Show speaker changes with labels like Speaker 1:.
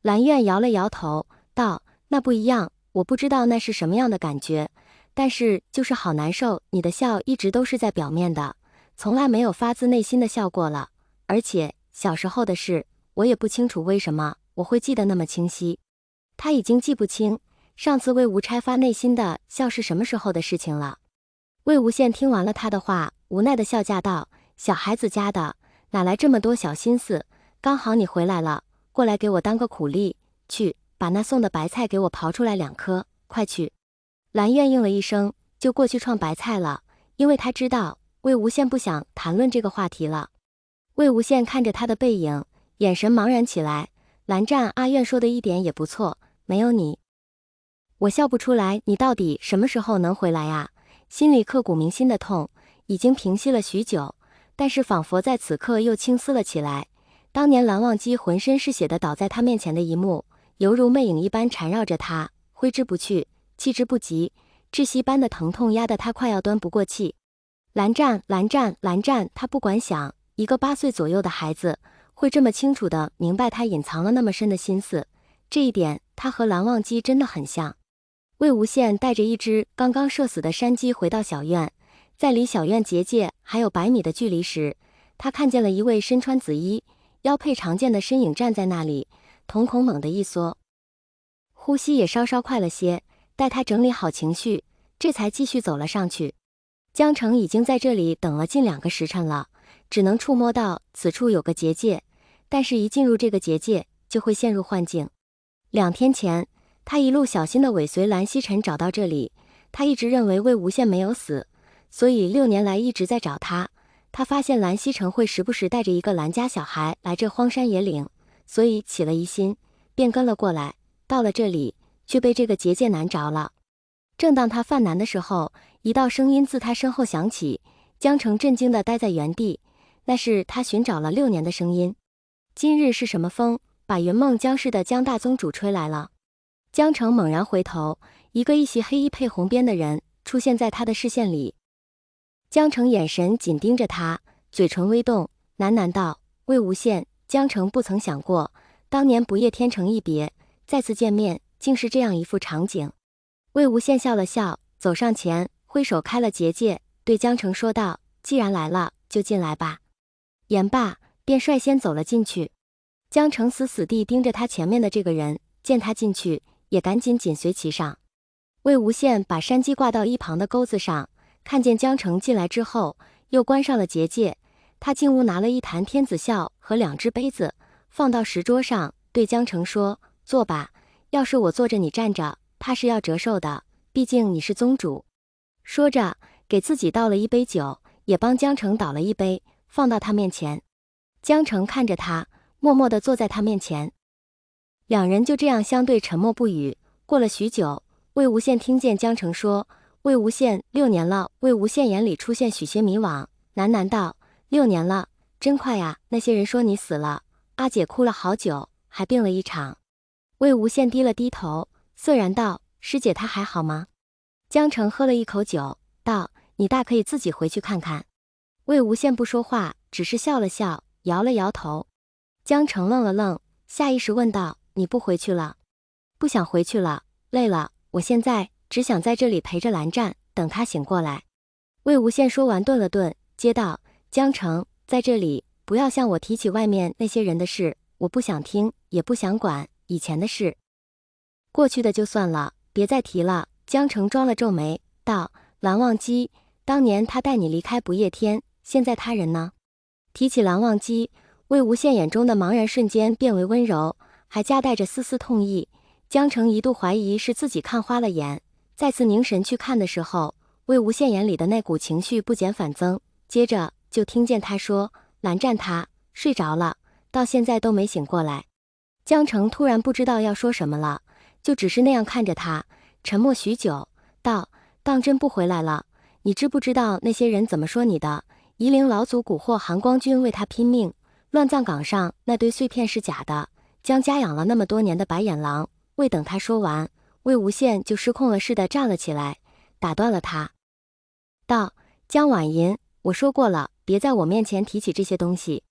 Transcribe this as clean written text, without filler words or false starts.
Speaker 1: 蓝苑摇了摇头，道：“那不一样，我不知道那是什么样的感觉，但是就是好难受。你的笑一直都是在表面的，从来没有发自内心的笑过了。而且小时候的事，我也不清楚为什么我会记得那么清晰。”他已经记不清上次魏无拆发内心的笑是什么时候的事情了。魏无羡听完了他的话，无奈的笑驾道：“小孩子家的，哪来这么多小心思？刚好你回来了，过来给我当个苦力，去把那送的白菜给我刨出来2颗，快去。”蓝苑应了一声，就过去创白菜了，因为他知道魏无羡不想谈论这个话题了。魏无羡看着他的背影，眼神茫然起来。蓝湛阿苑说的一点也不错，没有你，我笑不出来。你到底什么时候能回来呀？心里刻骨铭心的痛已经平息了许久，但是仿佛在此刻又青丝了起来。当年蓝忘机浑身是血的倒在他面前的一幕，犹如魅影一般缠绕着他，挥之不去，弃之不及，窒息般的疼痛压得他快要端不过气。蓝湛，蓝湛，蓝湛，他不管想，一个8岁左右的孩子会这么清楚的明白他隐藏了那么深的心思，这一点他和蓝忘机真的很像。魏无羡带着一只刚刚射死的山鸡回到小院，在离小院结界还有100米的距离时，他看见了一位身穿紫衣、腰佩长剑的身影站在那里，瞳孔猛地一缩，呼吸也稍稍快了些。待他整理好情绪，这才继续走了上去。江城已经在这里等了近2个时辰了，只能触摸到此处有个结界，但是一进入这个结界就会陷入幻境。2天前他一路小心地尾随蓝曦臣找到这里，他一直认为魏无羡没有死，所以6年来一直在找他。他发现蓝曦臣会时不时带着一个蓝家小孩来这荒山野岭，所以起了疑心，便跟了过来。到了这里，却被这个结界难着了。正当他犯难的时候，一道声音自他身后响起，江城震惊地待在原地，那是他寻找了6年的声音。今日是什么风，把云梦江氏的江大宗主吹来了？江城猛然回头，一个一袭黑衣配红边的人出现在他的视线里。江城眼神紧盯着他，嘴唇微动，喃喃道：“魏无羡。”江城不曾想过，当年不夜天成一别，再次见面竟是这样一副场景。魏无羡笑了笑，走上前，挥手开了结界，对江城说道：“既然来了，就进来吧。”言罢，便率先走了进去。江城死死地盯着他前面的这个人，见他进去，也赶紧紧随其上。魏无羡把山鸡挂到一旁的钩子上，看见江城进来之后，又关上了结界。他进屋拿了一坛天子笑和2只杯子，放到石桌上，对江城说：“坐吧，要是我坐着你站着，怕是要折寿的，毕竟你是宗主。”说着，给自己倒了一杯酒，也帮江城倒了一杯，放到他面前。江城看着他，默默地坐在他面前。2人就这样相对沉默不语。过了许久，魏无羡听见江城说：“魏无羡，6年了。”魏无羡眼里出现许些迷惘，喃喃道：“6年了，真快呀！那些人说你死了，阿姐哭了好久，还病了一场。”魏无羡低了低头，涩然道：“师姐她还好吗？”江城喝了一口酒，道：“你大可以自己回去看看。”魏无羡不说话，只是笑了笑，摇了摇头。江城愣了愣，下意识问道：“你不回去了？”“不想回去了，累了。我现在只想在这里陪着蓝湛，等他醒过来。”魏无羡说完顿了顿，接道：“江城，在这里不要向我提起外面那些人的事，我不想听，也不想管。以前的事，过去的就算了，别再提了。”江城装了皱眉，道：“蓝忘机，当年他带你离开不夜天，现在他人呢？”提起蓝忘机，魏无羡眼中的茫然瞬间变为温柔，还夹带着丝丝痛意。江城一度怀疑是自己看花了眼，再次凝神去看的时候，魏无羡眼里的那股情绪不减反增。接着就听见他说：“蓝湛他睡着了，到现在都没醒过来。”江城突然不知道要说什么了，就只是那样看着他，沉默许久，道：“当真不回来了？你知不知道那些人怎么说你的？夷陵老祖蛊惑韩光君为他拼命，乱葬岗上那堆碎片是假的，江家养了那么多年的白眼狼。”未等他说完，魏无羡就失控了似的站了起来，打断了他，道：“江婉银，我说过了，别在我面前提起这些东西。”